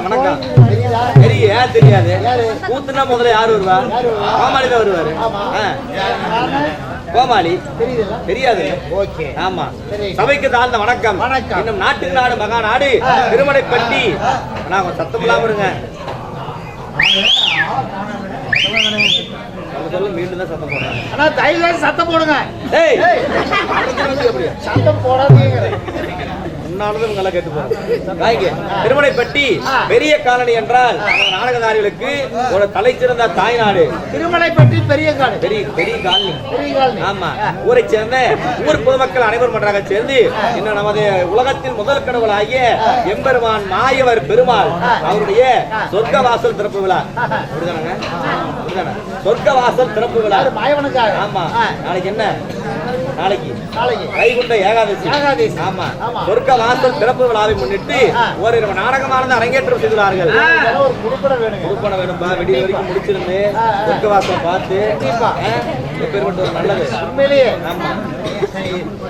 வணக்கம். தெரியாது. கூத்துனா முதல்ல யாரு வருவா? கோமாளி தான் வருவாரு. கோமாளி தெரியாது. ஆமா. சபைக்கு தாழ்ந்த வணக்கம். இன்னும் நாட்டுக்கு நாடு மகா நாடு திருமலைப்பட்டி. நான் சத்தம் இல்லாம இருங்க. மீண்டும் தான் சத்தம் போடுறேன். ஆனா தயவு சத்தம் போடுங்க. சத்தம் போடாதீங்க. திருமலைப்பட்டி பெரிய காலனி என்றால் நாடகதாரிகளுக்கு ஒரு தலை சிறந்த தாய்நாடு. திருமலைப்பட்டி பெரிய காலனி. ஆமா. ஊரை சேர்ந்த ஊர் பொதுமக்கள் அனைவரும் ஒன்றாக சேர்ந்து இன்னும் நமது உலகத்தின் முதல் கடவுளாகிய எம்பெருமான் மாயவர் பெருமாள் அவருடைய சொர்க்க வாசல் திறப்பு விழா. சொர்க்க வாசல் திறப்பு விழா. ஆமா. நாளைக்கு என்ன? நாளைக்கு வைகுண்ட ஏகாதசி. ஆமா. சொர்க்க வாசல் திறப்பு விழாவை முன்னிட்டு ஒரு நாடகமானது அரங்கேற்றம் செய்துள்ளார்கள். கொடுப்பன வேணும்பா. விடிய வரைக்கும் முடிச்சிருந்து சொர்க்க வாசல் பார்த்து எப்பேற்பட்ட ஒரு நல்லது. உண்மையிலேயே ஆமா.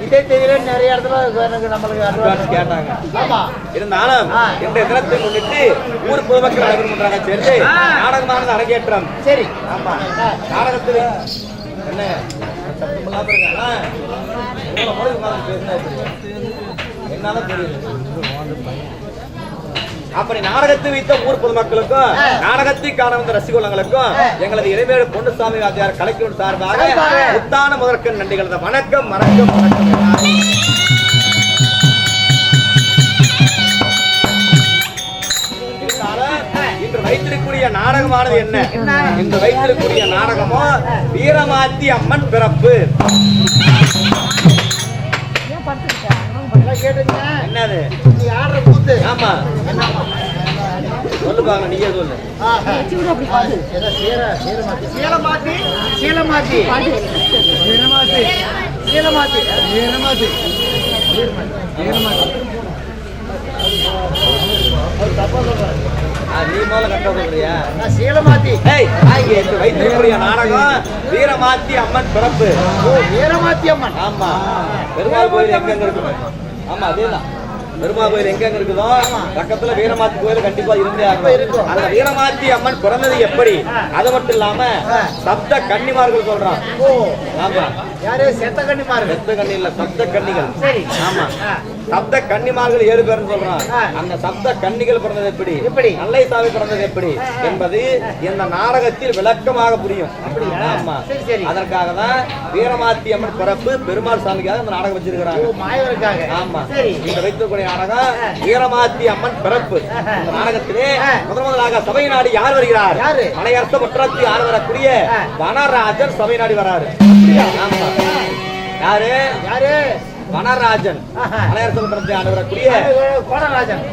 இதே தெரியல நிறைய இடத்துல நம்மளுக்கு அட்வான்ஸ் கேட்டாங்க. இருந்தாலும் இன்றைய தினத்தை முன்னிட்டு ஊர் பொதுமக்கள் அனைவரும் ஒன்றாக சேர்ந்து நாடகமானது அரங்கேற்றம். சரி. ஆமா. நாடகத்தில் என்ன அப்படி நாடகத்தை வைத்த ஊர் பொதுமக்களுக்கும் நாடகத்தை காண வந்த ரசிகர்களுக்கும் எங்களது இறைவேடு பொன்னுசாமி வாத்தியார் கலைக்குழு சார்பாக முத்தான முதற்கண் நன்றிகளது வணக்கம். இன்று வைத்திருக்கூடிய நாடகமானது என்ன? இன்று வைத்திருக்கூடிய நாடகமோ வீரமாத்தி அம்மன் பிறப்பு. என்னது? ஆமா. சொல்லுப்பாங்க. நீங்க சொல்லு. நீ மேல கட்ட சொல்றியா? வைத்திருக்கூடிய நாடகம் வீரமாத்தி அம்மன் பிறப்பு. வீரமாத்தி அம்மன். ஆமா. பெருமாள் கோயில் எங்க இருக்கு? ஆமா, அதேதான். பெருமாள் கோயில் எங்க இருக்குதோ பக்கத்துல வீரமாத்தி கோயில் கண்டிப்பா இருந்தே ஆகும். அந்த வீரமாத்தி அம்மன் பிறந்தது எப்படி? அது மட்டும் இல்லாம சப்த கன்னிமார்கள் சொல்றான். ஆமா. யாரு? செத்த கன்னிமார்கள். செத்த கன்னி இல்ல, சப்த கன்னிகள். ஆமா. சப்த கன்னிமார்கள் 7 பேர் சொல்றான். அந்த சப்த கன்னிகள் பிறந்தது எப்படி, நல்லை சாமி பிறந்தது எப்படி என்பது இந்த நாடகத்தில் விளக்கமாக புரியும். ஆமா. அதற்காக தான் வீரமாத்தி அம்மன் பிறப்பு பெருமாள் சாமிக்காக இந்த நாடகம் வச்சிருக்கிறாங்க. ஆமா. இந்த வைத்திருக்கூடிய நாடகம் வீரமாத்தி அம்மன் பிறப்பு. இந்த நாடகத்திலே முதலாக சபை நாடு யார் வருகிறார்? மலையரச முற்றத்தி யார் வரக்கூடிய வனராஜன் சபை நாடி வராரு. ஆமா. யாரு? வனராஜன். மலையரச முற்றத்தி யார் வரக்கூடிய வனராஜன்.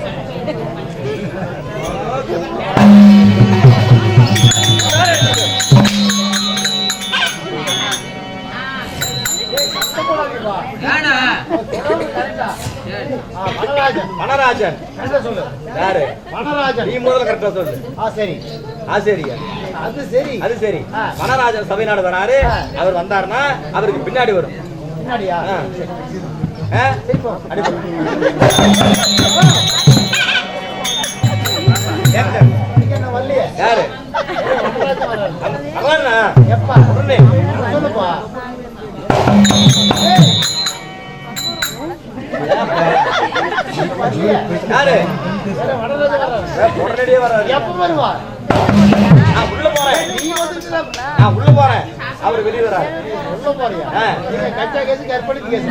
வனராஜன். யாரு? நீ முதல்ல கரெக்டா சொல்லு. அது சரி. வனராஜன் சபை நாடு வராரு. அவர் வந்தாருன்னா அவருக்கு பின்னாடி வரும். யாரு? யாரு? உடனடியே வர்றாரு. எப்ப வருவார்? உள்ள போறேன். அவர் வெளியே வர்றாரு. உள்ள போறியா? கச்சா கேஸ், கற்பழிச்சு கேஸ்,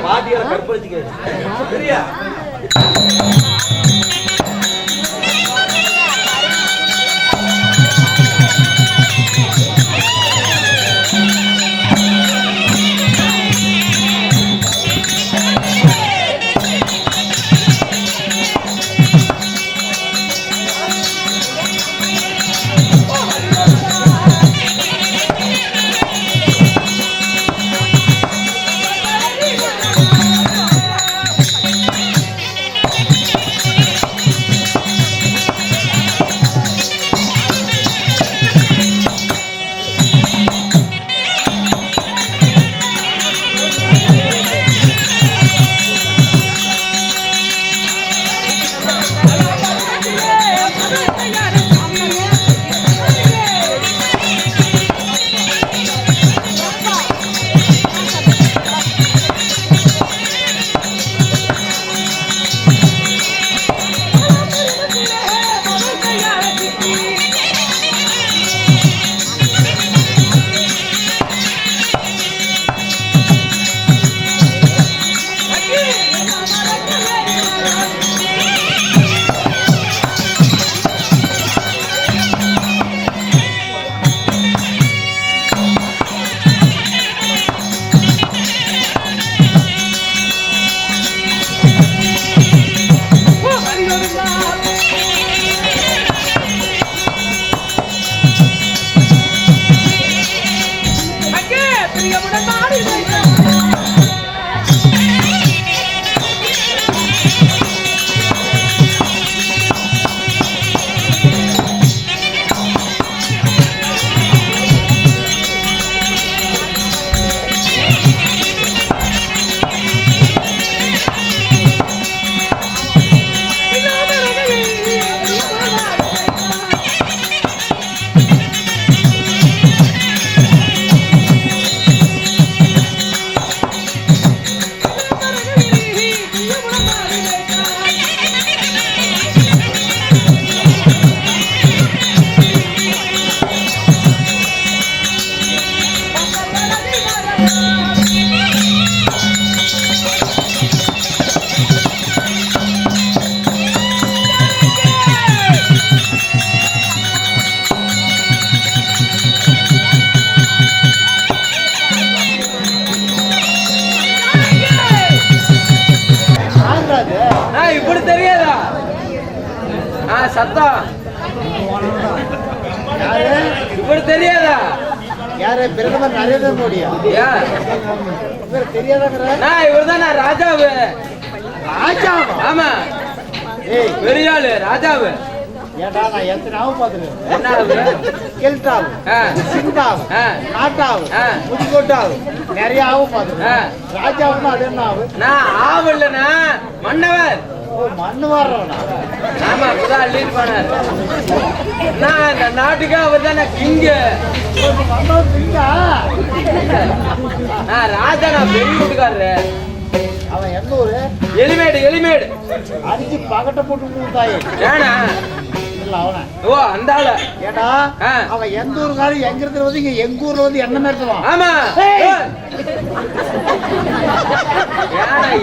பாதியார கற்பழிச்சு கேஸ். சரியா? சத்தம் யாரு இவரு தெரியாதா? யாரு பிரதமர் நரேந்திர மோடியா? தெரியாதாங்கிற இவர் தான் ராஜாவு. ராஜாவா? ஆமா. ஏய் பெரியாளு ராஜாவு. ஏடா நான் எத்தனாவும் பாத்துருக்கேன். என்ன கெல்டாவு, சிந்தாவு, நாட்டாவு, முதிகோட்டாவு நிறைய ஆவும் பாத்துருக்கேன். ராஜாவுன்னா அது என்ன ஆவு? நான் ஆவு இல்லைண்ணா மன்னவர். மண்ணு வர்றவனா? ஆமா இப்பதான் அள்ளிட்டு போனார். நான் இந்த நாட்டுக்கு அவர் தானே கிங்கு. ராஜா நான் பெரிய வீட்டுக்காரரு. அவன் எந்த ஊரு? எலிமேடு. எலிமேடு அடிச்சு பகட்ட போட்டு தாயே. ஏனா அவன ஓ அந்த ஆளு. ஏடா அவன் எந்த ஊருக்காரன் எங்க இருந்து வந்து இங்க எங்க ஊர்ல வந்து என்ன மேட்டுவான்? ஆமா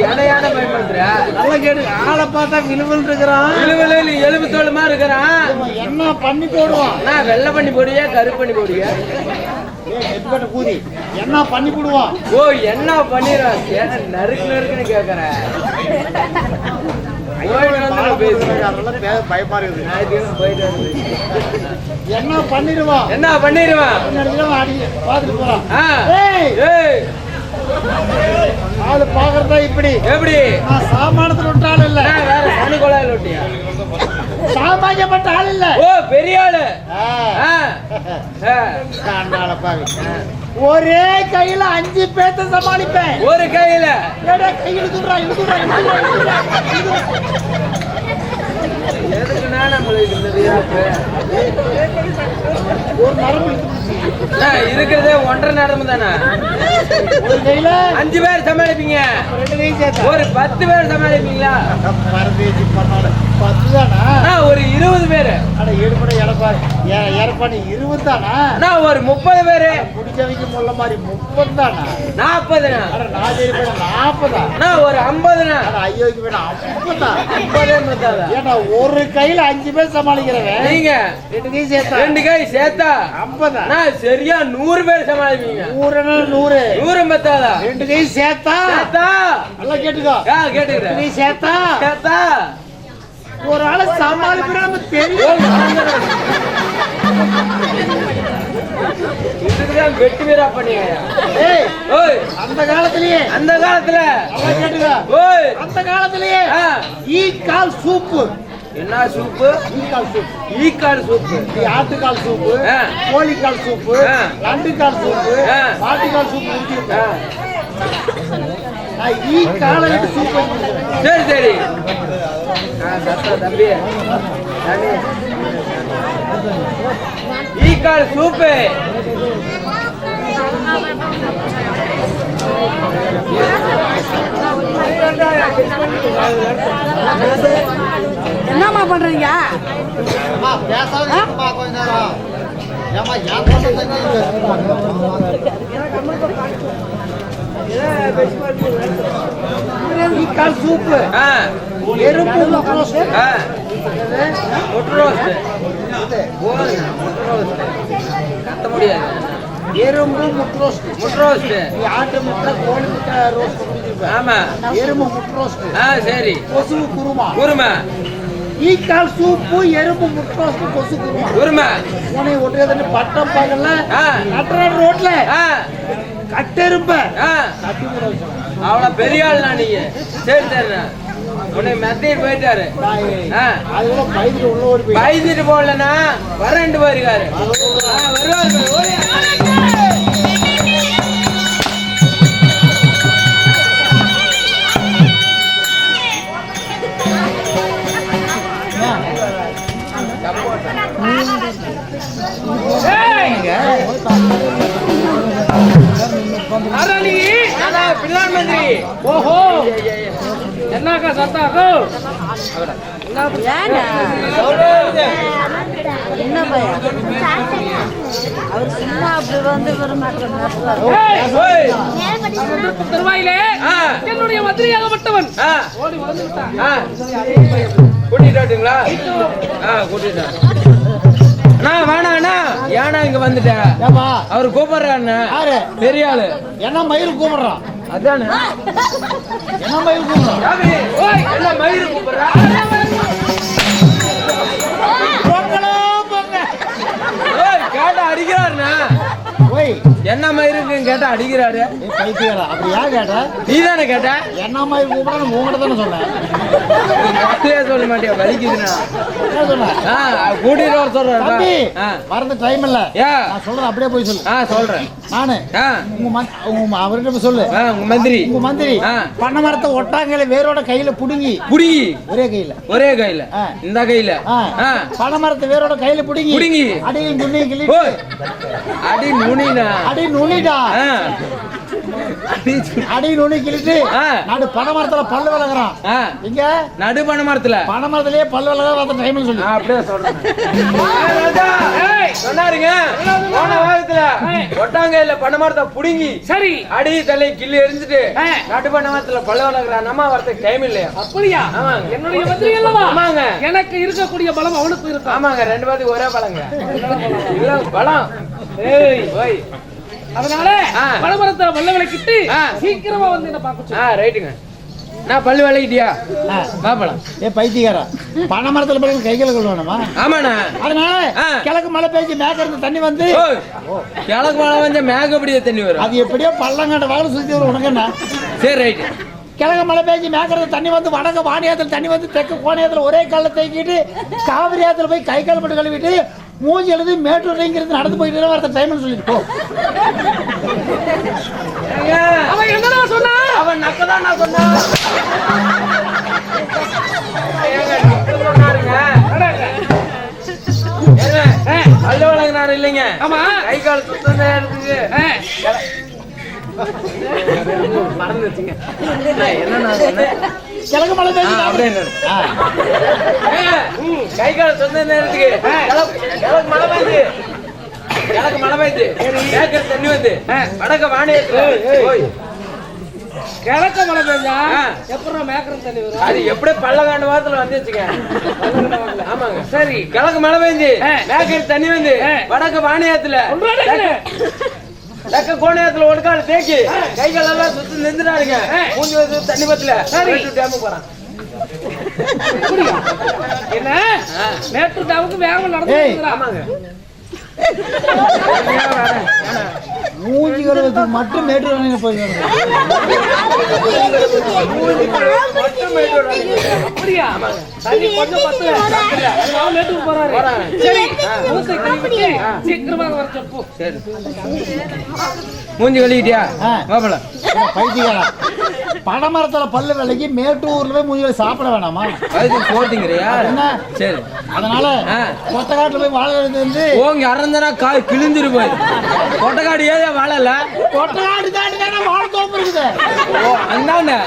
யானை பயன்படுத்துற நல்ல கேடு. ஆளை பார்த்தா விழுவில் இருக்கிறான். விழுவில் எலும்பு தோலுமா இருக்கிறான். என்ன பண்ணி போடுவான்? நான் வெள்ளை பண்ணி போடுவியா கருப்பு பண்ணி போடுவியா? கூதி என்ன பண்ணி போடுவான்? ஓ என்ன பண்ணிடுவான்? நறுக்கு நறுக்குன்னு கேக்குறேன். பயமா இருக்குது. என்ன பண்ணிடுவான்? என்ன பண்ணிடுவான்? பாத்துட்டு போறான். ஆளு பாக்குறதா இப்படி எப்படி? நான் சாமானத்துல விட்ட ஆள் இல்ல. வேற சனி கொலையில விட்டியா? சாமானியப்பட்ட ஆள் இல்ல. ஓ பெரிய ஆளு. ஒரே கையில 5 பேத்த சமாளிப்பேன். ஒரு கையில கையில தூடுறா. எதுக்குன்னா நம்மளுக்கு இந்த வீராப்பு ஒரு நரம்பு இருக்கிறதே 1.5 நரம்பு தானே. ஒரு கையில 5 பேர் சமாளிப்பீங்க. 2 கை சேர்த்து ஒரு 10 பேர் சமாளிப்பீங்களா? 10 தானா? ஒரு 20 பேரு. அட எடுபட எடப்பாடி 20 தானா? ஒரு 30 பேரு. முடிச்சவைக்கு முள்ள மாதிரி 30 தானா? 40. அட நாஜரி பேட 40. ஒரு 50. அட ஐயோக்கு பேட 50. 50 ஏன்னா ஒரு கையில 5 பேர் சமாளிக்கிறவன் நீங்க 2 கை சேர்த்தா 2 கை சேர்த்தா 50. சரியா 100 பேர் சமாளிப்பீங்க. 100 100 பத்தாதா? 2 கை சேர்த்தா நல்லா கேட்டுக்கோ. கேட்டுக்கிறேன். 2 கை சேர்த்தா ஒரு ஆளை சமாளிக்கிற நம்ம தெரியும். இதுக்குதான் வெட்டு வீரா பண்ணீங்க. அந்த காலத்திலேயே அந்த காலத்துல அந்த காலத்திலேயே ஈக்கால் சூப்பு. என்ன சூப்பு? ஈக்கால் சூப்பு. ஆட்டுக்கால் சூப்பு, கோழிக்கால் சூப்பு, நண்டுக்கால் சூப்பு, மாட்டுக்கால் சூப்பு. சூப்பு சரி சரி தம்பி ஈக்கால் சூப்பு. என்னம்மா பண்றீங்க? சூப்பு எறும்பு கத்த முடியாது. எறும்பு முட்ரோஸ்ட். ஆட்டு முட்டை கோழி முட்டை ரோஸ்ட். ஆமா எறும்பு முட்ரோஸ்ட். சரி கொசு குருமா. ஈக்கால் சூப்பு, எறும்பு முட்ரோஸ்ட், கொசு குருமா. உன்னை ஒட்டுறது பட்டம் பகல்ல கட்டுற ரோட்ல கட்டெருப்ப கட்டி போட அவ்வளோ பெரிய ஆள்னா நீங்க. சரி சரி உன்னை மெத்தையிட்டு போயிட்டாரு. அதுல பயந்துட்டு உள்ள ஓடி போய் பயந்துட்டு போடலன்னா வரண்டு போயிருக்காரு. வருவாரு. பிரதான் மந்திரி. ஓஹோ என்னக்கா சத்தாக்கோ? என்ன பையன் அவர் சும்மா அப்படி வந்து தருவாயிலே என்னுடைய மந்திரியாகப்பட்டவன் ஓடி வந்து விட்டான். கூட்டிட்டாட்டுங்களா? கூட்டிட்டா வேணாண்ணா. ஏன்னா இங்க வந்துட்டேன். அவரு கூப்பிடுறாண்ணா. பெரிய ஆளு. என்ன மயில் கூப்பிடுறான்? அதானே என்ன மயில் கூப்பிடுறான்? என்ன மயில் கூப்பிடுறா? அடிக்கிறாருண்ணா. ஓய் என்ன மாதிரி இருக்குன்னு கேட்டா அடிக்கிறாரு. பைத்தியக்காரா, அப்படி யார் கேட்ட? நீ தானே கேட்ட? என்ன மாதிரி கூப்பிடணும் உங்ககிட்ட தானே சொன்னேன். அப்படியே சொல்ல மாட்டியா? வலிக்குதுண்ணா. என்ன சொன்னேன்? கூட்டிட்டு வர சொல்றேன். தம்பி வரது டைம் இல்ல. நான் சொல்றேன் அப்படியே போய் சொல்லு. சொல்றேன் நானு அவர்கிட்ட சொல்லு. உங்க மந்திரி பண்ண மரத்தை ஒட்டாங்கையில வேரோட கையில புடுங்கி ஒரே கையில இந்த கையில பனை மரத்தை வேரோட கையில புடுங்கி அடியில் நுனி கிளி அடி நுனிடா அடி நுனி கிழிட்டு நடு பனை மரத்துல பல்லு விளக்குறான். இங்க நடு பனை மரத்திலேயே பல்லு விளக்குற டைம்ல சொல்லு. அப்படியே சொல்றேன். சொன்னாருங்க போன வாரத்துல ஒட்டாங்கையில பனை மரத்தை புடுங்கி சரி அடி தலை கிள்ளி எரிஞ்சிட்டு நடு பனை மரத்துல பல்லு விளக்குறான். நம்ம வரதுக்கு டைம் இல்லையா? அப்படியா? என்னுடைய மந்திரி அல்லவா? ஆமாங்க. எனக்கு இருக்கக்கூடிய பலம் அவனுக்கு இருக்கு. ஆமாங்க, ரெண்டு பேருக்கு ஒரே பலங்க. இல்ல பலம். அதனால பலமரத்தை பல்ல விளக்கிட்டு சீக்கிரமா வந்து என்ன பார்க்க. ரைட்டுங்க. நான் பல்லு விளக்கிட்டியா? பாப்பலாம். பைத்தியக்காரா, பனை மரத்துல போய் கைகளை கொள்வானமா? ஆமாண்ணா. அதனால கிழக்கு மழை பெய்ஞ்சு மேக்கிறது தண்ணி வந்து கிழக்கு மழை வந்து மேக அப்படியே தண்ணி வரும். அது எப்படியோ பள்ளங்காட்ட வாழை சுத்தி வரும் உனக்கு என்ன? சரி ரைட்டு. கிழக்கு மழை பெய்ஞ்சு மேக்கிறது தண்ணி வந்து வடக்கு வாணியாத்துல தண்ணி வந்து தெற்கு கோணியத்துல ஒரே காலில் தேக்கிட்டு காவிரி ஆத்துல போய் கை கால் மட்டும் கழுவிட்டு மூஞ்சி எழுதி மேட்டூர்ங்கிறது நடந்து போயிட்டு வரத டைம்னு சொல்லிட்டு போ. அவன் என்னடா சொன்னா? அவன் நக்கதான் நான் சொன்னான். பல்லு வழங்கினாரு இல்லைங்க? ஆமா. கை கால் சுத்தம் இருக்கு. மறந்துச்சுங்க. என்ன கிழக்கு மழை பெய்ஞ்சு கை கால் சொந்த நேரத்துக்கு கிழக்கு மழை பெய்ஞ்சு கேட்கற தண்ணி வந்து வடக்க வாணியத்துல கிழக்க மழை பெஞ்சா எப்படி மேக்கரம் தண்ணி வரும்? அது எப்படி பள்ளக்காண்டு வாரத்துல வந்துச்சுங்க. ஆமாங்க. சரி, கிழக்கு மழை பெஞ்சு மேக்கற தண்ணி வந்து வடக்க வாணியத்துல தக்க கோணியத்துல ஒரு கால் தேக்கி கைகள் எல்லாம் சுத்தி நின்றுறாருங்க. மூஞ்சி வந்து தண்ணி பத்தல டேமுக்கு போறான். என்ன மேட்டூர் டேமுக்கு வேகமா நடந்து. ஆமாங்க. மூஞ்சி கழுவுறதுக்கு மட்டும் மேட்டூர் போயிருக்காங்க. அப்படியா? தண்ணி கொஞ்சம் பத்தல மேட்டூர் போறாரு. சரி, சீக்கிரமாக வர சொல்லு. சரி, மூஞ்சி கழுவிட்டியா? பாப்பல. பைத்தியக்காரா, பனை மரத்துல பல்லு விலைக்கு மேட்டூர்ல போய் மூஞ்சி சாப்பிட வேணாமா? அதுக்கு போட்டீங்கறியா? என்ன? சரி, அதனால கொட்டக்காட்டுல போய் வாழை இருந்து ஓங்க அரந்தனா கால் கிழிஞ்சிரு போய். கொட்டக்காடு ஏதா வாழல? கொட்டக்காடு தாண்டி வாழை தோப்பு இருக்குது. ஓ அந்தானே.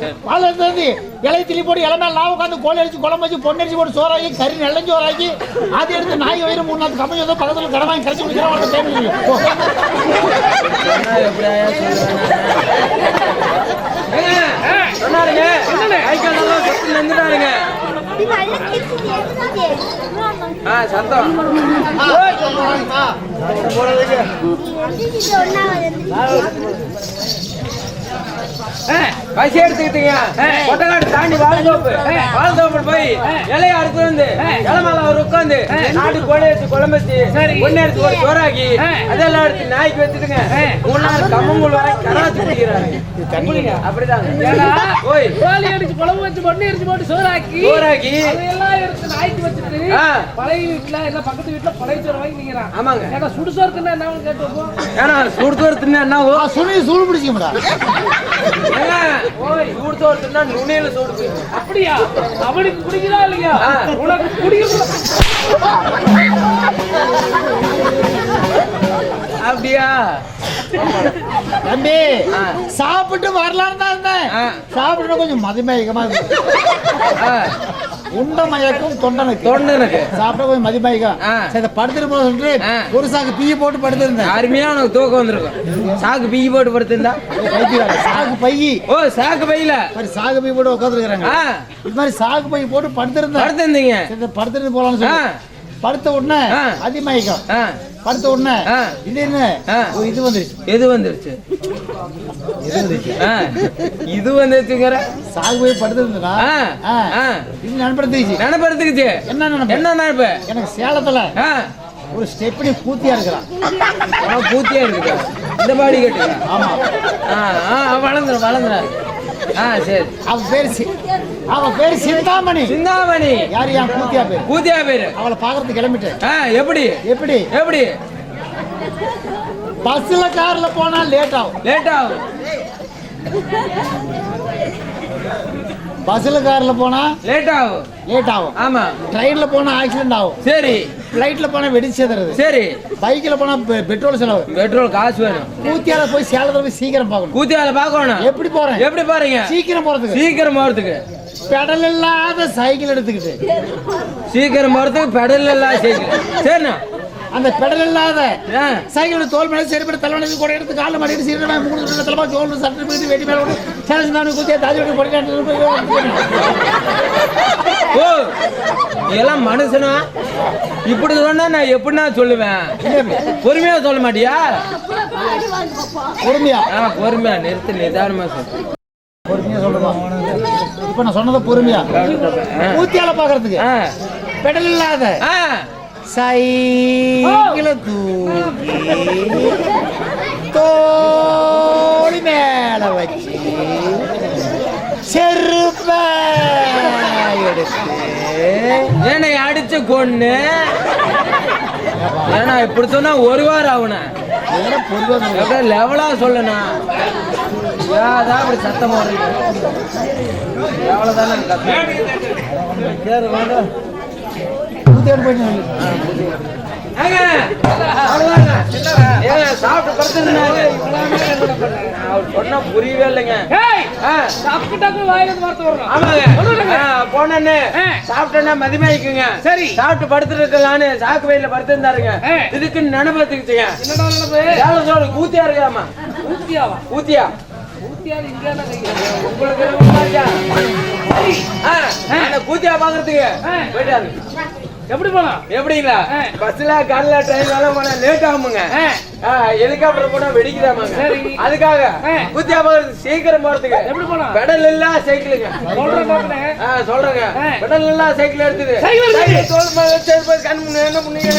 சரி, வாழை இருந்து இலை திளி போட்டு இலை மேல நான் உட்காந்து கோழி அடிச்சு குழம்பு வச்சு பொண்ணடிச்சு போட்டு சோறாக்கி கறி நெல்லஞ்சோறாக்கி அது எடுத்து நாய் வயிறு 3 நாள் கம்மி வந்து பக்கத்துல கடை வாங்கி கரைச்சி குடிக்கிறோம். சொன்னாருங்க கைக்கால் நல்லா சுத்தி நின்றுட்டாருங்க. சத்தம் பசி எடுத்துக்கிட்டீங்க. கொட்டக்காடு தாண்டி வாழ்ந்தோப்பு போய் இலைய அறுத்து வந்து இளமேல அவர் உட்காந்து நாட்டு கோழி வச்சு குழம்பு வச்சு ஒன்னு எடுத்து ஒரு சோறாக்கி அதெல்லாம் எடுத்து நாய்க்கு வச்சுட்டுங்க 3 நாள் கம்மங்கூழ் வரை கராச்சி குடிக்கிறாரு. அப்படிதாங்க. கோழி அடிச்சு குழம்பு வச்சு பொண்ணு அடிச்சு போட்டு சோறாக்கி அதெல்லாம் எடுத்து நாய்க்கு வச்சுட்டு பழைய வீட்டுல இல்ல பக்கத்து வீட்டுல பழைய சோறு வாங்கி நீங்கிறான். ஆமாங்க. ஏன்னா சுடுசோறு தின்னா என்ன கேட்டு வைப்போம். ஏன்னா சுடுசோறு தின்னா என்ன சுனி சூடு பிடிச்சிக்கா? சூடு தின்னா நுனியில சூடு போயிடும். அப்படியா? அவனுக்கு குடிக்கிறா இல்லையா? உனக்கு குடிக்க அப்படியா? தம்பி சாப்பிட்டு வரலான்னு தான் இருந்தேன். சாப்பிட்டு கொஞ்சம் மதிமயக்கமா இருக்கு. உண்ட மயக்கும் தொண்டனுக்கு சாப்பிட கொஞ்சம் மதிமயக்கம். சரி, படுத்துட்டு போக சொல்லிட்டு ஒரு சாக்கு பீ போட்டு படுத்திருந்தேன். அருமையா உனக்கு தூக்கம் வந்திருக்கும். சாக்கு பீ போட்டு படுத்திருந்தா சாக்கு பை. ஓ, சாக்கு பையில சாகு பை போட்டு உட்காந்துருக்காங்க. இது மாதிரி சாகு பை போட்டு படுத்திருந்தீங்க. படுத்துட்டு போலாம்னு சொல்லி படுத்த உடனே அதிமயக்கம். படுத்த உடனே இது என்ன இது வந்துருச்சு. எது வந்துருச்சு? இது வந்துருச்சுங்கிற சாகு போய் படுத்திருந்தா இது நினைப்படுத்துச்சு. என்ன நினைப்பு? எனக்கு சேலத்துல ஒரு ஸ்டெப்னி பூத்தியா இருக்கிறான். பூத்தியா இருக்குதா? இந்த பாடி கேட்டுங்க. ஆமா. வளர்ந்துற. சரி. அவ பேரு சிந்தாமணி. சிந்தாமணி யாரு? என் கூத்தியா பேரு. கூத்தியா பேரு. அவளை பாக்குறதுக்கு கிளம்பிட்டேன். எப்படி எப்படி எப்படி? பஸ்ல கார்ல போனா லேட் ஆகும். பஸ்ல கார்ல போனா லேட் ஆகும். ஆமா. ட்ரெயின்ல போனா ஆக்சிடென்ட் ஆகும். சரி. ஃளைட்ல போனா வெடிச்சு சேதறது. சரி. பைக்ல போனா பெட்ரோல் செலவு. பெட்ரோல் காசு வேணும். கூத்தியால போய் சேலத்துல போய் சீக்கிரம் பார்க்கணும். கூத்தியால பார்க்கணும். எப்படி போறீங்க? சீக்கிரம் போறதுக்கு பெடல் இல்லாத சைக்கிள் எடுத்துக்கிட்டு. சீக்கிரம் போறதுக்கு பெடல் இல்லாத சைக்கிள். சரிண்ணா. அந்த பெடல் இல்லாத சைக்கிள் தோல் மேல செருப்படி தலைவனுக்கு கூட எடுத்து கால மாட்டிட்டு சீரடா மூணு தலைமா தோல் சட்டை போட்டு வெட்டி மேல விட்டு சேலஞ்சானு குத்தியா தாஜி விட்டு போட்டு. ஓ எல்லாம் மனுஷனா? இப்படி சொன்னா நான் எப்படின்னா சொல்லுவேன்? பொறுமையா சொல்ல மாட்டியா? பொறுமையா நிறுத்து, நிதானமா சொல்லு. பொறுமையா சொல்லுமா? இப்ப நான் சொன்னதை பொறுமையா ஊத்தியால பாக்குறதுக்கு பெடல் இல்லாத சைக்கிள தூக்கி தோழி மேல வச்சு செருப்ப எடுத்து என்னை அடிச்சு கொண்டு ஏன்னா இப்படி சொன்னா ஒரு வாரம் ஆகுன லெவலா சொல்லணா. ஏதான் அப்படி சத்தம் போடுறீங்க? எவ்வளவுதானே சாப்பிட்டு படுத்துருந்தாரு. சொன்னா புரியவே இல்லைங்க. போனே சாப்பிட்டேன்னா மதிமாய்க்குங்க. சரி. சாப்பிட்டு படுத்துட்டு இருக்கலான்னு சாக்கு வயல படுத்திருந்தாருங்க. இதுக்கு நினைப்பத்துக்குச்சுங்க. கூத்தியா இருக்காமா? கூத்தியா உங்களுக்கு கூத்தியா பாக்குறதுக்கு போயிட்டாரு. எப்படி போனா? எப்படிங்களா? பஸ்ல கார்ல ட்ரெயின்ல போனா லேட் ஆகுங்க. ஹெலிகாப்டர் போனா வெடிக்குதாமாங்க. அதுக்காக குத்தியா போறது சீக்கிரம் போறதுக்கு எப்படி போனா? பெடல் இல்ல சைக்கிளுங்க. சொல்றேங்க. பெடல் இல்ல சைக்கிள் எடுத்துது. கண் முன்ன என்ன பண்ணீங்க?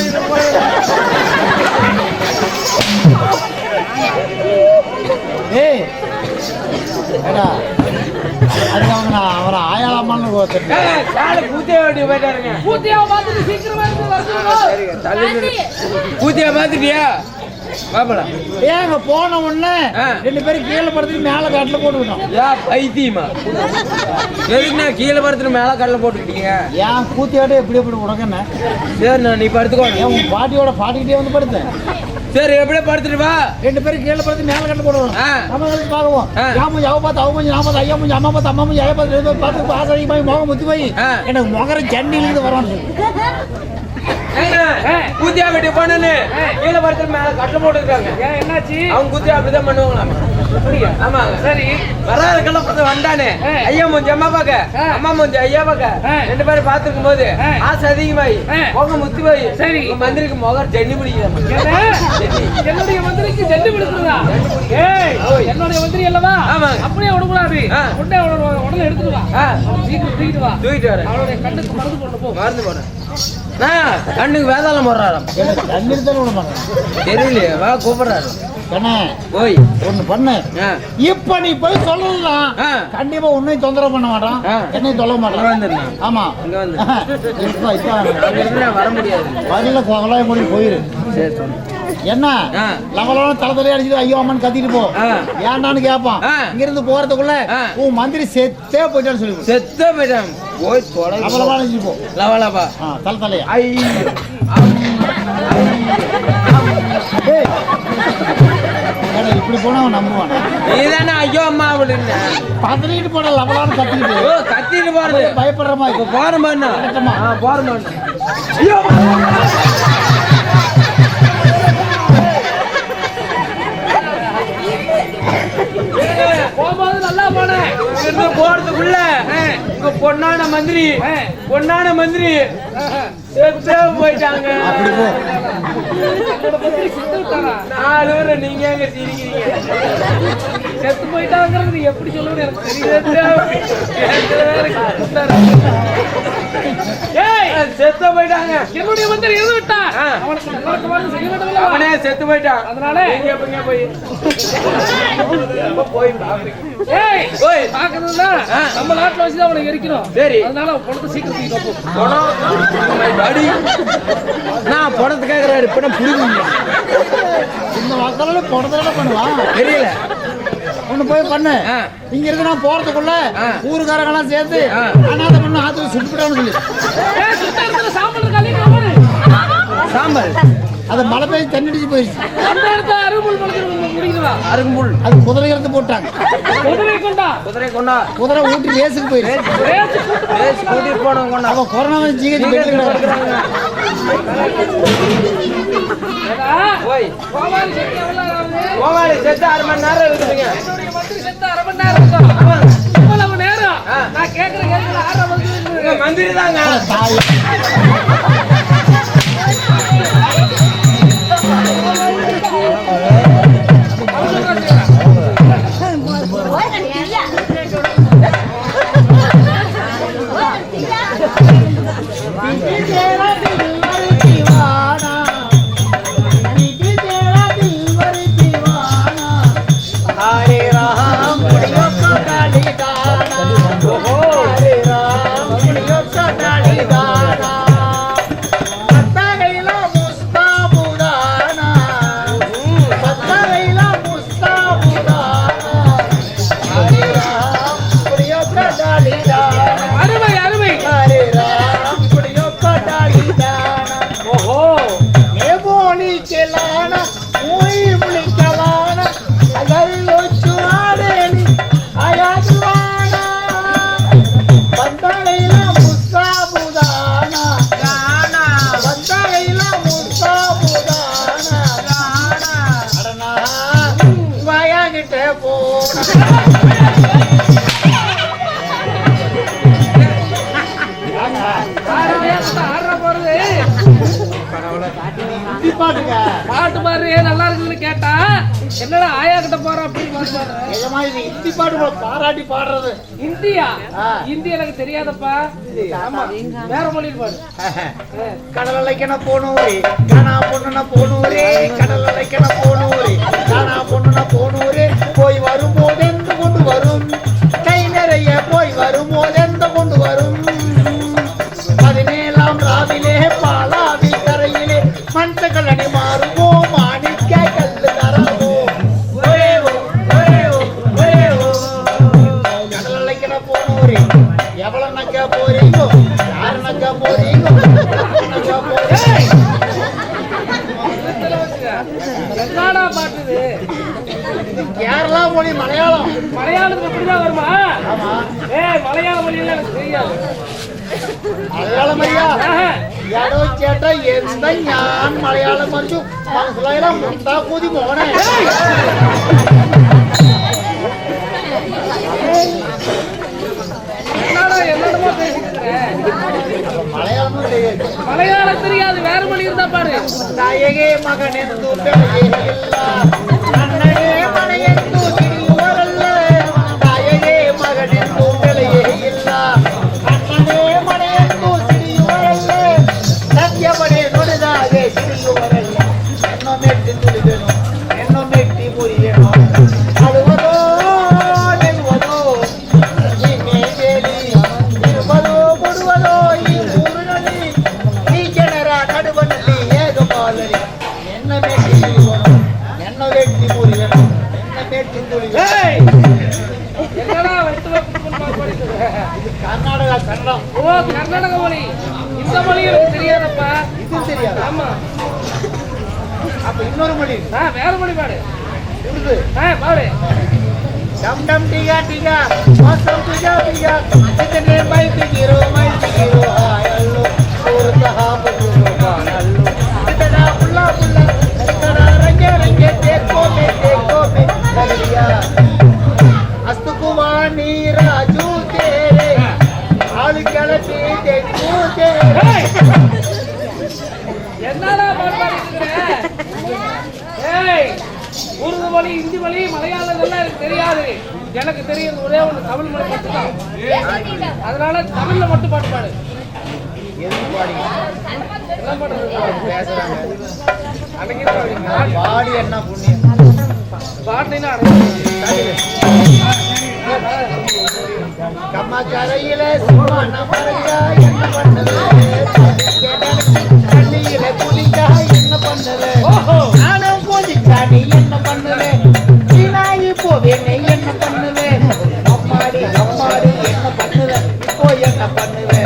அவரை ஆயாளம்மான்னு கூத்தியா வேண்டி போயிட்டாருங்க. கூத்தியா பாத்துட்டியா? ஏங்க போன உடனே 2 பேரும் கீழே படுத்துட்டு மேல கட்டில போட்டுக்கிட்டோம். பைத்தியமா? எதுக்குண்ணா கீழே படுத்துட்டு மேல கட்டில போட்டுக்கிட்டீங்க? ஏன் கூத்தியாட்ட எப்படி உடக்கண்ண? சரிண்ணா நீ படுத்துக்கோ. உன் பாட்டியோட பாட்டிக்கிட்டே வந்து படுத்தேன். சரி எப்படியே படுத்துட்டு வா. 2 பேரும் கீழே படுத்து மேல கட்டில போடுவோம். நம்ம பாக்குவோம். அவ பார்த்து அவ கொஞ்சம், நான் பார்த்து ஐயா கொஞ்சம், அம்மா பார்த்து அம்மா கொஞ்சம், ஐயா பார்த்து பார்த்து பாசடி போய் முகம் முத்தி போய் எனக்கு முகர ஜண்டிலிருந்து வரோம். கூத்தியா வெட்டி போனு கீழே படுத்துட்டு மேல கட்டில போட்டுருக்காங்க. என்னாச்சு? அவங்க கூத்தியா அப்படிதான் பண்ணுவாங்களாமா. ஆமாங்க. சரி. வராத கலப்பத்து வந்தானே ஐயா மூஞ்சி அம்மா பாக்க, அம்மா மூஞ்சி ஐயா பாக்க 2 பேரும் பாத்துக்கும் போது ஆசை அதிகமாயி முகம் முத்தி போய் சரி மந்திரிக்கு முகம் ஜென்னி பிடிக்கிறாங்க. என்னுடைய மந்திரிக்கு ஜென்னி பிடிக்கிறதா? என்னுடைய மந்திரி அல்லவா? அப்படியே விடக்கூடாது. உடனே எடுத்துட்டு வா. தூக்கிட்டு வா. அவளுடைய கண்ணுக்கு மருந்து போட்டு போ. மருந்து போட கண்ணுக்கு வேதாளம் போடுறாராம். தெரியலையே. வா கூப்பிடுறாரு. போய் ஒண்ணு பண்ணு. இப்ப நீ போய் சொல்லலாம். கண்டிப்பா உன்னை தொந்தரவு பண்ண மாட்டான், என்னையும் தொல்ல மாட்டான். ஆமா வர முடியாது. பதில கொலாய மொழி போயிரு. என்ன லவலோட தலை அடிச்சுட்டு ஐயோ அம்மன் கத்திட்டு போ. ஏன்டான்னு கேட்பான். இங்க இருந்து போறதுக்குள்ள உன் மந்திரி செத்தே போயிட்டான்னு சொல்லி செத்தே போயிட்டான். போய் தொலை லவலவா அடிச்சுட்டு போ. லவலவா தலையா இப்படி போனா அவன் நம்புவான். நீதானே ஐயோ அம்மா அப்படின்னு பதறிட்டு போன லவலான்னு கத்திட்டு போறது பயப்படுற மாதிரி போற மாதிரி போற மாதிரி. போகும்போது நல்லா போனேன். போறதுக்குள்ள உங்க பொன்னான மந்திரி போயிட்டாங்க. 4 பேர் நீங்க எங்க சிரிக்கிறீங்க? செத்து போயிட்டாங்கிறது நீ எப்படி சொல்லுவது எனக்கு தெரியவே செத்து போயிட்டாங்க. என்னுடைய மந்திரி இருந்து விட்டான். அவனுக்கு நல்ல செய்ய வேண்டும். அவனே செத்து போயிட்டான். அதனால எப்பங்க போய் ஏய் போய் பாக்குறதுன்னா நம்ம நாட்டுல வச்சு அவனை எரிக்கணும். சரி. அதனால பொண்ணு சீக்கிரம் தூக்கி அடி நான் பணத்தை கேட்கிறாரு இப்ப புரியுது. இந்த மக்களோட போனதான பண்ணுவான் தெரியல. ஒண்ணு போய் பண்ணு. இங்க இருந்து நான் போறதுக்குள்ள ஊருக்காரங்கெல்லாம் சேர்ந்து அனாதை பண்ணு ஆத்துல சுட்டுட்டான்னு சொல்லி சாம்பல் இருக்காங்க. சாம்பல் அது மழை பெய்ஞ்சு தண்ணி அடிச்சு போயிடுச்சு. அந்த இடத்துல அரும்புல் முடிக்கிறா. அரும்புல் அது குதிரை எடுத்து போட்டாங்க. குதிரை கொண்டா குதிரை ஊட்டி ரேஸுக்கு போயிடுச்சு. ரேஸ் கூட்டிட்டு போனவங்க கொண்டா. அவன் கொரோனா ஜிஹெச் இருக்கிறாங்க. போய் கோவாலி செத்து 6 மணி நேரம் இருக்குதுங்க. என்னுடைய மந்திரி செத்து 1/2 மணி நேரம் இருக்கும். இவ்வளவு நேரம் நான் கேட்கிற கேள்வி 6 மணி மந்திரி தாங்க. பாட்டு பாரு நல்லா இருக்குன்னு கேட்டா என்னடா ஆயா கிட்ட போற அப்படின்னு இந்தி பாட்டு பாராட்டி பாடுறது. இந்தியா இந்தி எனக்கு தெரியாதப்பா. வேற மொழியில் பாடு. கடல் அலைக்கண போனூரே காணா பொண்ணுன போனூரே கடல் அலைக்கண போனூரே காணா பொண்ணுன போனூரே போய் வரும்போது எந்த கொண்டு வரும் கை நிறைய போய் வரும்போது எந்த கொண்டு வரும் 17ஆம் ராவிலே பாலாவி கரையிலே மஞ்சள் அடி மாறுமோ மாணிக்க கல்லு தரமோ கடல் அலைக்கண போனூரே எவ்வளவு நக்கா போறீங்கோ யாரு நக்கா போறீங்கோ நக்கா போறீங்க என்னடா பாட்டுது? கேரளா மொழி மலையாளம். மலையாளத்துக்கு எப்படிதான் வருமா? மலையாள மொழியில எனக்கு தெரியாது. മലയാളം ഇയാളോ ചേട്ടാ എന്താ ഞാൻ മലയാളം പറഞ്ഞു മനസ്സിലായില്ല മുണ്ടാ കൂതി മോനെ மலையாளம் தெரியாது வேற மொழி இருந்தா பாரு. தாயகே மகனெந்து பெயரில்ல அண்ணனே மனையெந்து சிறியோரல்ல தாயகே மகனெந்து பெயரில்ல அண்ணனே மனையெந்து சிறியோரல்ல சத்யபடி நொடிதாகே சிறியோரல்ல என்னோ மெட்டி துளிதேனோ என்னோ மெட்டி முறியேனோ அழுவதோ நெல்வதோ நீ மேலேலி இருவதோ முடுவதோ ಈ ಊರಿನಲ್ಲಿ ಈ ಜನರ ನಡುವನಲ್ಲಿ ಏಕಪಾಲನೆ ಎನ್ನ ಮೆಟ್ಟಿ ಮುರಿವನು ಎನ್ನ ವೆಟ್ಟಿ ಮುರಿವನು ಎನ್ನ ಮೆಟ್ಟಿ ತುಳಿವನು என்னடா வெட்டுவ புட்பால் படிக்குது? இது கர்நாடகா கன்னடம். ஓ கர்நாடக மொழி. இந்த மொழி எனக்கு தெரியாதப்பா. இது தெரியாது. ஆமா. அப்ப இன்னொரு மொழி. வேற மொழி பாடு. உருது. பாடு. டம் டம் டிகா டிகா மாசம் டிகா டிகா கிतने மைத்தி ஹீரோ ஹாயல்லோ ஊர்தா பதுரோ பானல்லோ கிतனா புல்லா புல்லா கிतனா ரங்கே ரங்கே देखो மே लगलिया அஸ்துகுவானி ராஜு தேரே ஆள் கலட்டி देखो தேரே என்னடா பாடு பாடிட்டு இருக்க? ஏய் உருது மொழி, இந்தி மொழி, மலையாளம் எல்லாம் எனக்கு தெரியாது. எனக்கு தெரியும் ஒரே ஒன்று தமிழ் மொழி மட்டும்தான். அதனால தமிழ்ல மட்டும் பாட்டு பாடு. என்ன பண்றது? பாடி என்ன புண்ணியம் பாட்டுன்னா கம்மக்கரையில சும்மா நம்மறையா என்ன பண்ணது தண்ணியில குளிக்கா என்ன பண்ணது நானும் குளிக்கா நீ என்ன பண்ணுது வீணாகி போவேனே என்ன பண்ணுது அம்மாடி அம்மாடி என்ன பண்ணுது இப்போ என்ன பண்ணுது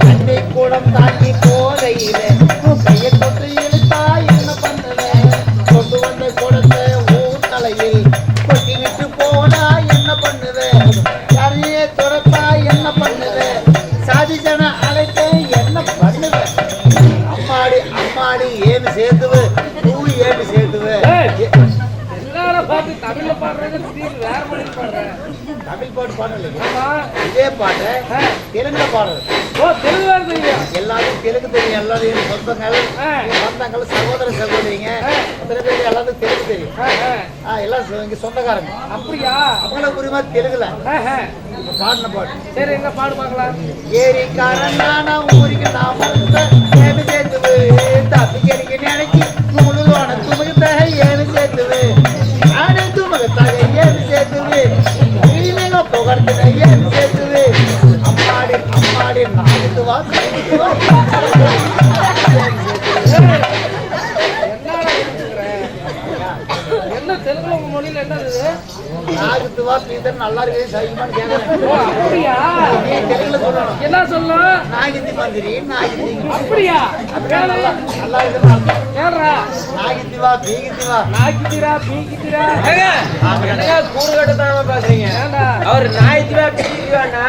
தண்ணி கூடம் தாண்டி போதையில கையை தொட்டு இழுத்தா என்ன பண்ணுது கொண்டு வந்த கூடத்தை ஊர் தலையில் கொட்டி விட்டு போனா என்ன பண்ணுது யாரையே துரத்தா என்ன பண்ணுது சாதிஜன அழைத்த என்ன பண்ணுது அம்மாடி அம்மாடி ஏன்னு சேர்த்துவு பூ ஏன்னு சேர்த்துவு எல்லாரும் பாட்டு தமிழ்ல பாடுறது வேற மொழி பாடுறேன். தமிழ் பாட்டு பாடல இதே பாட்டு தெலுங்குல பாடுறது. ஓ தெலுங்கு வேற தெரியும். எல்லாரும் தெலுங்கு தெரியும். எல்லாரும் என் சொந்தங்கள் சொந்தங்கள் சகோதர சகோதரிங்க அத்தனை பேர் எல்லாத்துக்கும் தெலுங்கு தெரியும். எல்லாம் இங்க சொந்தக்காரங்க. அப்படியா? அவங்கள புரியுமா தெலுங்குல பாடின பாட்டு. சரி எங்க பாடு பார்க்கலாம். ஏரிக்காரன் நானா ஊருக்கு நான் ஏன்னு சேர்த்துவு தப்பிக்கடிக்க நினைக்கி முழுவான துமுகத்தாக ஏன்னு சேர்த்துவு நானே துமுகத்தாக ஏன்னு சேர்த்துவு நீங்க புகழ்த்துன ஏன்னு சேர்த்துவு அம்மாடி அம்மாடி நாடுத்து வா என்ன தெலுங்குல உங்க மொழியில என்ன இது? நாகுத்துவா பீதர் நல்லா இருக்கு சைமான்னு கேக்குறேன். ஓ அப்படியா? நீ தெலுங்குல சொல்லணும். என்ன சொல்லணும்? நாகித்தி மந்திரி நாகித்தி அப்படியா? நல்லா இருக்கு. ஏறா நாகித்திவா பீகித்திவா நாக்கித்திரா பீக்கித்திரா கூறுகட்டத்தனமா பேசுறீங்க. அவர் நாய்த்திவா பிடிக்குவானா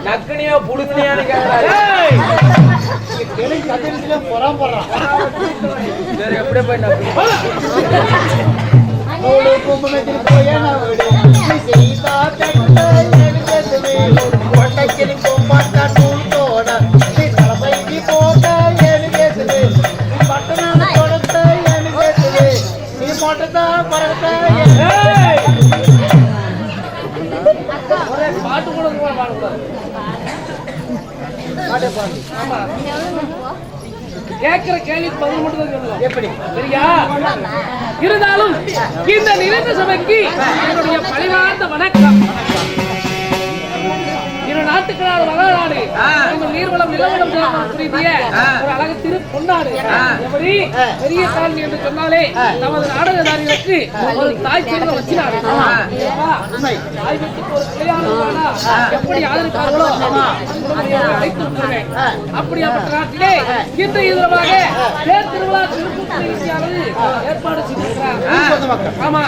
நக்குனியோ புடுக்குனியான்னு கேட்கறாரு. தெலுங்கு கத்திரில புறம் போடுறான். சரி அப்படியே போய் நூலு கும்பமத்தில் போயன விடு சீதா தட்ட எழுதவே கொண்டைக்கிளி கொம்பாட்ட நூல் தோட நீ தலைமைக்கு போட்ட எழுதவே நீ பட்டணம் கொடுத்த எழுதவே நீ மொட்டத்தா பறத்த ஒரே பாட்டு கூட பாடக்கூடாது. பாட்டு பாடு. ஆமா கேட்கிற கேள்விக்கு பதில் மட்டும் தான் சொல்லணும். எப்படி சரியா? இருந்தாலும் இந்த நிறைந்த சபைக்கு என்னுடைய பழிவார்ந்த வணக்கம். இரு நாட்டுக்களால் மகாநாடு உங்கள் நீர்வளம் நிலவளம் புரிந்திய ஒரு அழகு திரு பொன்னாடு. எப்படி பெரிய காலனி என்று சொன்னாலே நமது நாடகதாரிகளுக்கு ஒரு தாய் சேர்ந்த வச்சினாரு. தாய் வீட்டுக்கு ஒரு பிள்ளையாளர்களா எப்படி ஆதரிப்பார்களோ அழைத்து விட்டுருவேன். அப்படியாப்பட்ட நாட்டிலே இன்று இதமாக தேர் திருவிழா திருப்பூர்ச்சியானது ஏற்பாடு செய்திருக்கிறார். ஆமா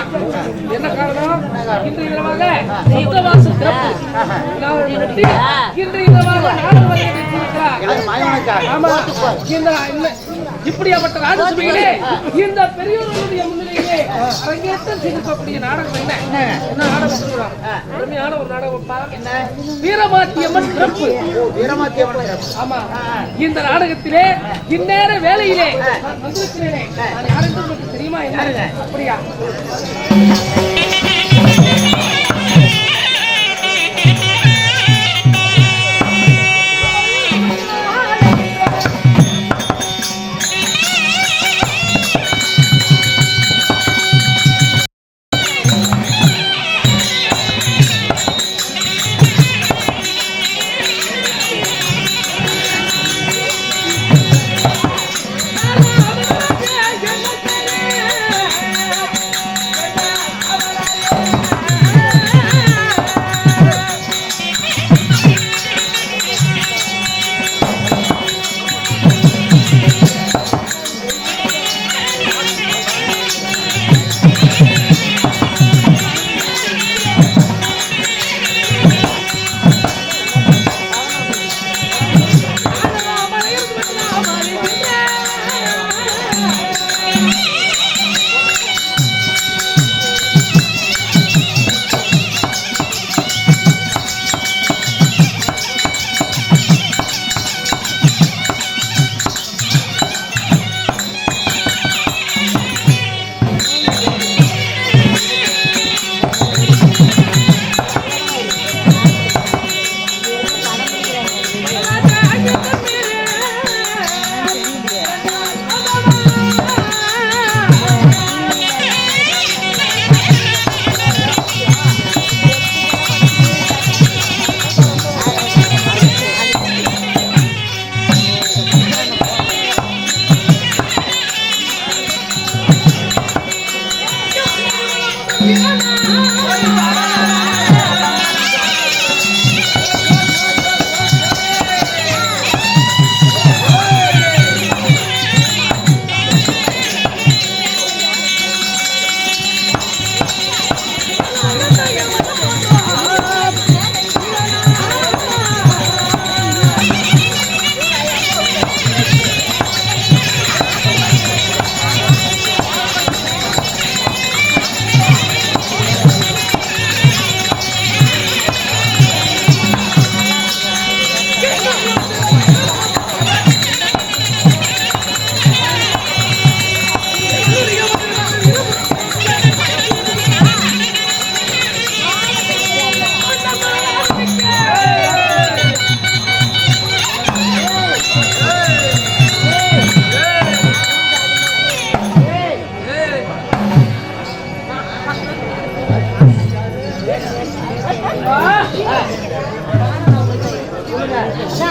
என்ன காரணம்? இன்று இதமாக சொந்தவாசல் திறப்பு இன்று இதமாக நாடகம் வைத்திருக்கிறார். ஆமா இப்படியாப்பட்ட ராஜசபையிலே இந்த பெரியோர்களுடைய முன்னிலையிலே அரங்கேற்றம் செய்திருக்கக்கூடிய நாடகம் என்ன நாடகம் சொல்லுவாங்க? அருமையான ஒரு நாடகம். வீரமாத்தியம்மன் பிறப்பு. ஆமா இந்த நாடகத்திலே இந்நேர வேலையிலே நான் வந்திருக்கிறேனே நான் யாருக்கு உங்களுக்கு தெரியுமா? என்ன அப்படியா?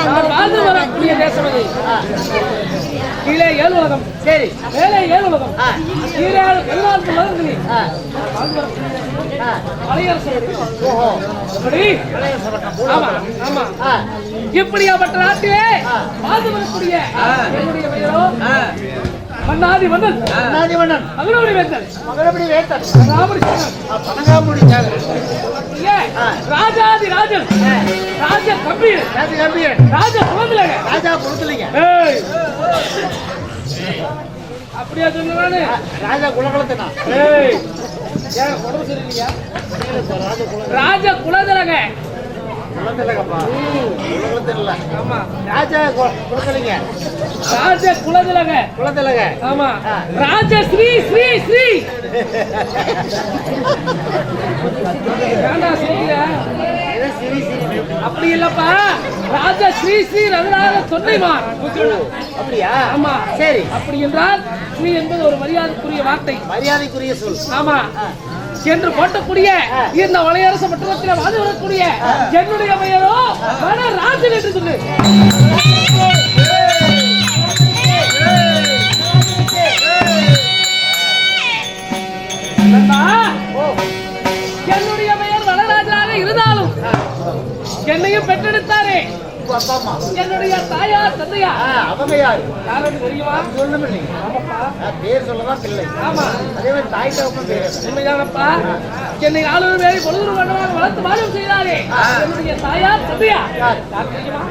நான் வாழ்ந்து வரக்கூடிய தேசம் இது. கீழே 7 உலகம், சரி மேலே 7 உலகம், கீழே 14 உலகங்களில் மலையரசர். எப்படி? ஆமா, ஆமா. இப்படியாப்பட்ட நாட்டிலே வாழ்ந்து வரக்கூடிய என்னுடைய பெயரோ மன்னாதி மன்னன், மகனபடி வேந்தன், ராமடி சங்கன், ராஜாதி ராஜன், ராஜ கம்பீர், ராஜ குலத்திலங்க. ஏய், அப்படியா சொன்னானே ராஜா குலகுலத்தினா ஏய் ஏன் உடம்பு சரியில்லையா? ராஜ குலத்திலங்க. குலத்திலங்கப்பா குலகுலத்தில ஆமா, ராஜா குலத்திலங்க ராஜ குலத்திலங்க. குலத்திலங்க ஆமா, ராஜ ஸ்ரீ ஸ்ரீ ஸ்ரீ. ஏண்டா சொல்லுங்க? அப்படி இல்லப்பா, ராஜா ஸ்ரீ ஸ்ரீ ரகுநாத தொண்டைமான். அப்படியா? ஆமா, சரி. அப்படி என்றால் ஸ்ரீ என்பது ஒரு மரியாதைக்குரிய வார்த்தை. மரியாதைக்குரிய சொல். ஆமா, என்று போட்டக்கூடிய இந்த வளையரச பட்டணத்தில் வாழ்ந்து வரக்கூடிய என்னுடைய பெயரோ வனராஜன் என்று சொல்லு. என்னுடைய பெயர் வனராஜனாக இருந்தாலும் என்னையும் பெற்றெடுத்தாரே என்னுடைய தாயார் தந்தையா. அவங்க யாரு? யாரும் தெரியுமா? சொல்லுங்க நீங்க. ஆமாப்பா, பேர் சொல்லதான் பிள்ளை. ஆமா, அதே மாதிரி தாய் தகப்பன் பேர் உண்மைதானப்பா. என்னை 4 பேரை பொழுது வண்ணமாக வளர்த்து மாறும் செய்தாரே என்னுடைய தாயார் தந்தையா. யார் தெரியுமா?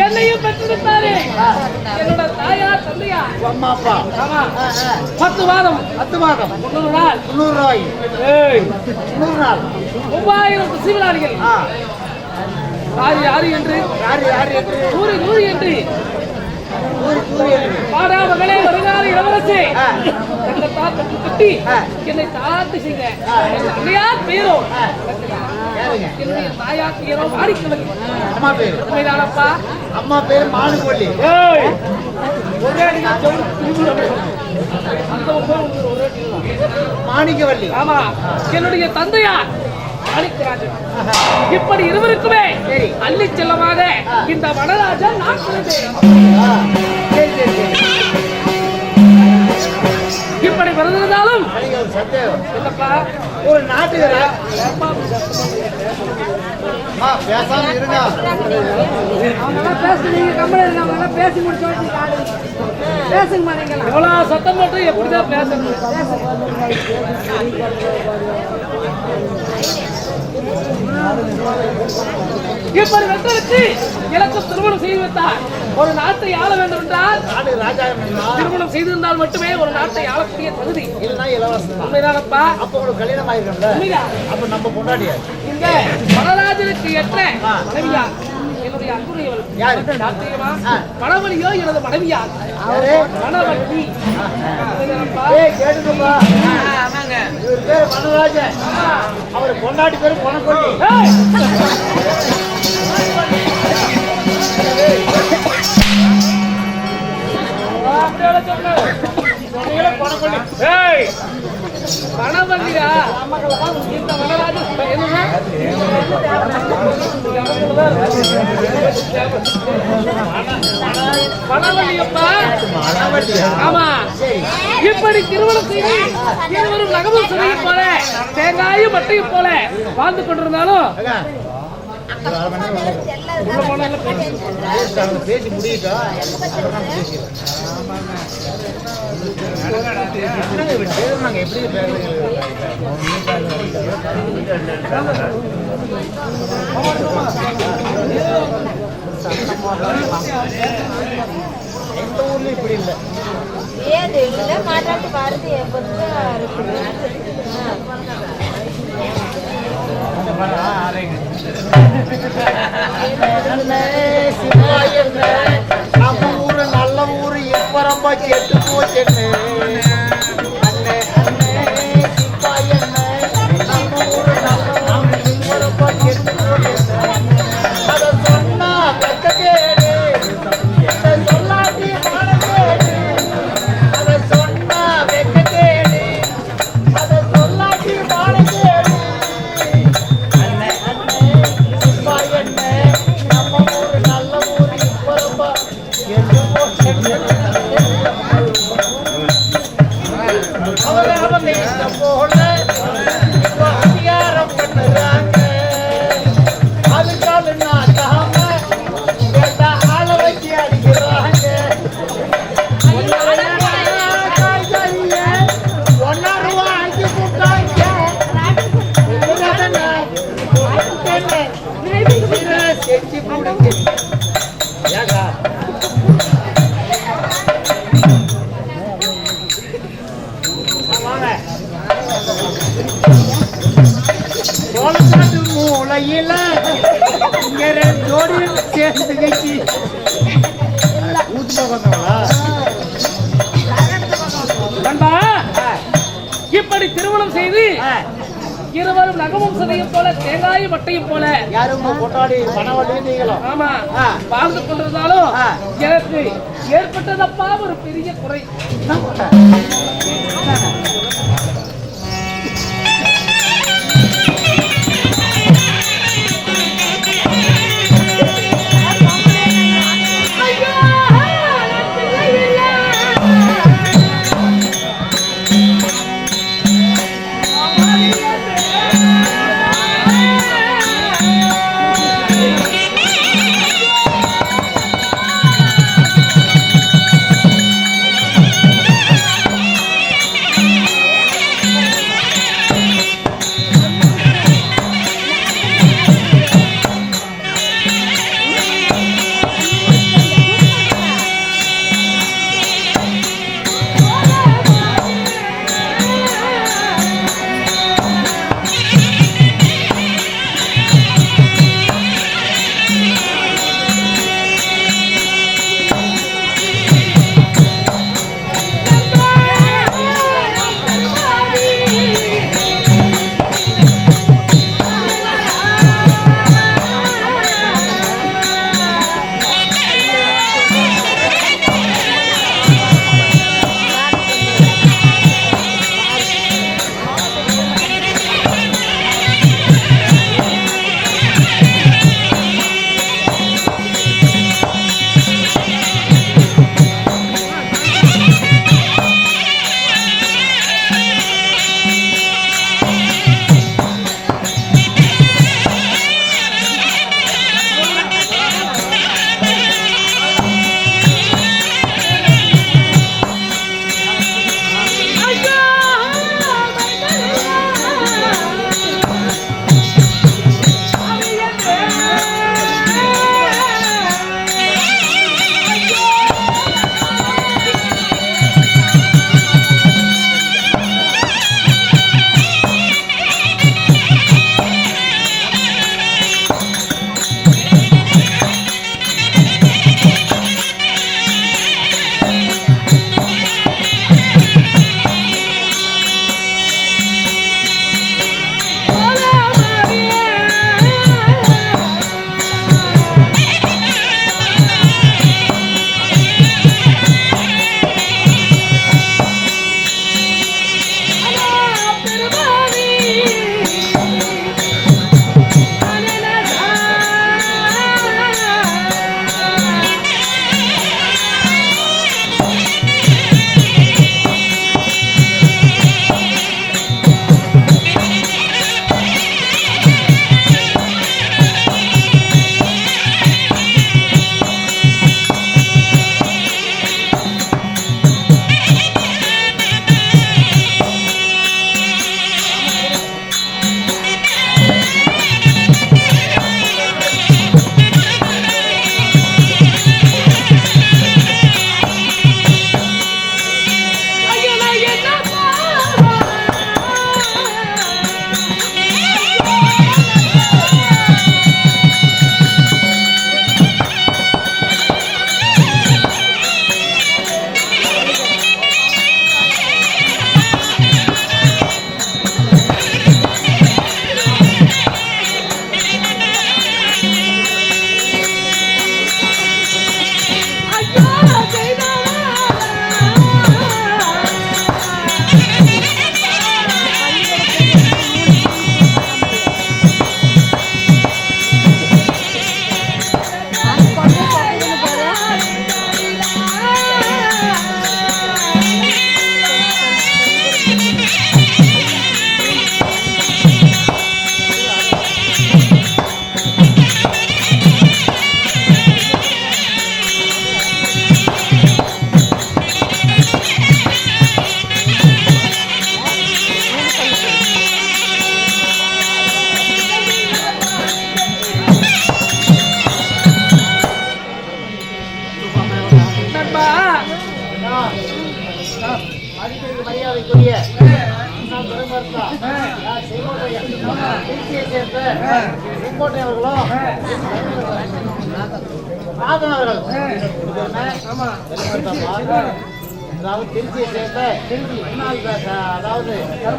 என்னையும் பெற்றெடுத்தாரு. என்னோட தாயார் தந்தையா அம்மா அப்பா ஆமா 10 மாதம் 300 நாள் 300 ரூபாய் ஏய் 300 நாள் 3000 சிவிலாரிகள் யாரு என்று நூறு என்று பாடா மகளே வருகால இளவரசே எங்களை தாத்து கட்டி என்னை தாத்து செய்த அன்னையார் பெயரோ என்னுடைய தாயார் பெயரோ மாணிக்கவல்லி. அம்மா பேர் உண்மைதானப்பா? அம்மா பேர் மாணிக்கவல்லி. ஒரே அடியா மாணிக்கவல்லி. ஆமா என்னுடைய தந்தையார் மாணிக்கராஜன். இப்படி இருவருக்குமே அள்ளி செல்லமாக இந்த வனராஜன் நான் இப்படி பிறந்திருந்தாலும் என்னப்பா ஒரு நாட்டுக்கு பேசாம இருங்க. பேசி முடிச்சு பேசுங்க மாட்டீங்களா? எவ்வளவு சத்தம் மட்டும் எப்படிதான் பேசணும்? இப்படி வென்றெடுத்து எனக்கு திருமணம் செய்து வைத்தார். ஒரு நாட்டை ஆள வேண்டும் என்றால் திருமணம் செய்திருந்தால் மட்டுமே ஒரு நாட்டை ஆளக்கூடிய தகுதி. உண்மைதானப்பா? அப்ப உங்களுக்கு கல்யாணம் ஆயிருக்கோம்ல, அப்ப நம்ம பொண்டாட்டியா இந்த வனராஜனுக்கு ஏற்ற மனைவியா என்னுடைய அன்புடையவள் யாரு? மணவழியோ எனது மனைவியா மணவழி. கேட்டுப்பா, இவர் பேர் வனராஜன், அவர் பொண்டாட்டி பேரு பொனக்கொல்லி. மணவழியா இந்த வனராஜன் மணவழியப்பா. ஆமா இப்படி திருமணம் செய்து இருவரும் நகமும் சதையும் போல தேங்காயும் மட்டையும் போல வாழ்ந்து கொண்டிருந்தாலும் பேசி முடியிட்டோம். நாங்க எப்படி எந்த ஊர்ல இப்படி இல்லை. ஏது இல்ல மாட்டாட்டு பாருது நம்ம ஊரு நல்ல ஊரு எப்ப ரொம்ப கெட்டு போச்சுன்னு மூளையில ஜோடி சேர்ந்து கட்சி இப்படி திருமணம் செய்து இருவரும் நகமும் சதையும் போல தேங்காயும் மட்டையும் போல யாரும் கொண்டாடி மனவழி நீங்களும் ஆமா வாழ்ந்து கொண்டிருந்தாலும் எனக்கு ஏற்பட்டதப்பா ஒரு பெரிய குறை. சேர்ந்த செங்கோட்டை அவர்களும் ராதன் அவர்கள் அதாவது திருச்சியை சேர்ந்த முன்னாள் அதாவது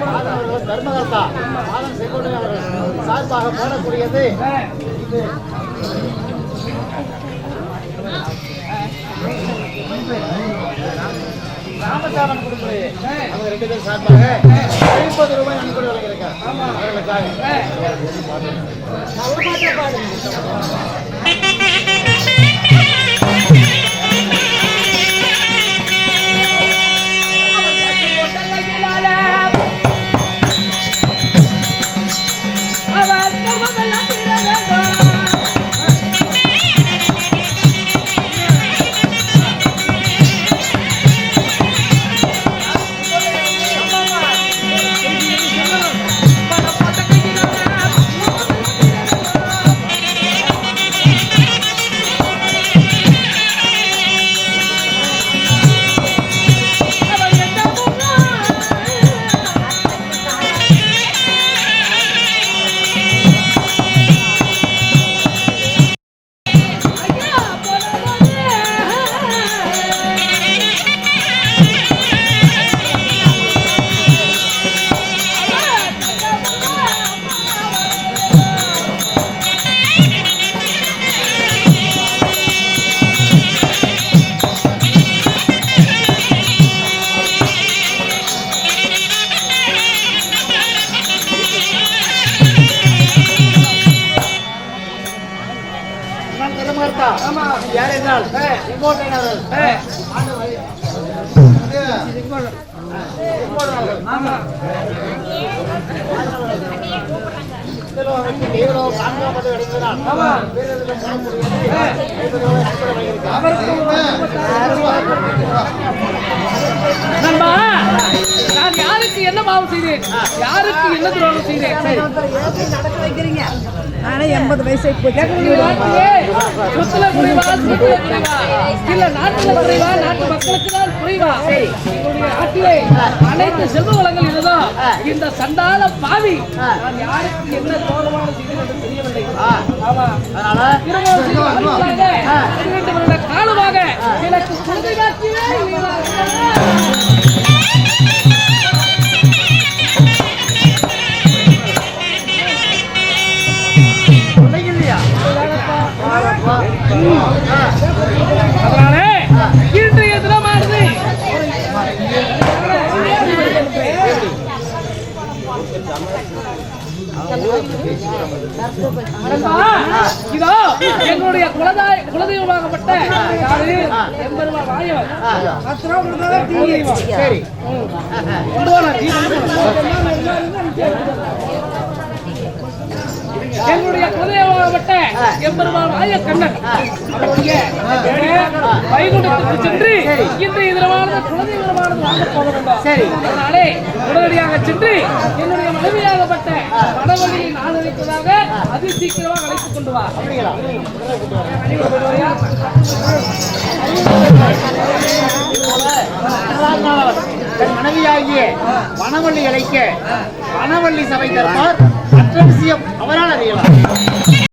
ராதன் அவர்கள் தர்மகர்த்தா ராதன் செங்கோட்டை அவர்கள் சார்பாக போடக்கூடியது இது ராமசாமன் குடும்பம் அவங்க 2 பேரும் சார்பாக 50 ரூபாய் நன்கொடை வழங்கியிருக்காங்க அவர்களுக்காக யார் என்றால் செங்கோட்டை நண்பா, நான் யாருக்கு என்ன பாவம் செய்தேன், யாருக்கு என்ன துரோகம் செய்தேன்? நடக்க வைக்கிறீங்க. நானே 80 வயசை போச்சு. சொத்துல குறைவா, சொத்துல குறைவா, இல்ல நாட்டுல குறைவா, நாட்டு மக்களுக்கு தான் குறைவா? எங்களுடைய நாட்டிலே அனைத்து செல்வ வளங்கள் இருந்தோ இந்த சண்டாள பாவி நான் யாருக்கு என்ன துரோகமான செய்தேன் என்று தெரியவில்லை. ஆமா, காலமாக எனக்கு குழந்தை பாக்கியமே இல்லை. அதனாலே இன்றைய தினமானது இதோ என்னுடைய குலதெய்வமாகப்பட்ட எம்பெருமான் வாயவர் என்னுடைய குலதெய்வமாகப்பட்ட எம்பெருமான் வாயக்கண்ணன் அவருடைய வைகுண்டத்துக்கு சென்று இன்றைய தினமானது குலதெய்வமானது வாங்க போக வேண்டும். அதனாலே உடனடியாக சென்று என்னுடைய மனைவியாகப்பட்ட வடவழியை ஆதரிப்பதாக அதி சீக்கிரமாக அழைத்துக் கொண்டு வா. மனைவியாகிய வனவள்ளி அழைக்க வனவள்ளி சபை தருமார் மற்ற விஷயம் அவரால் அறியலாம்.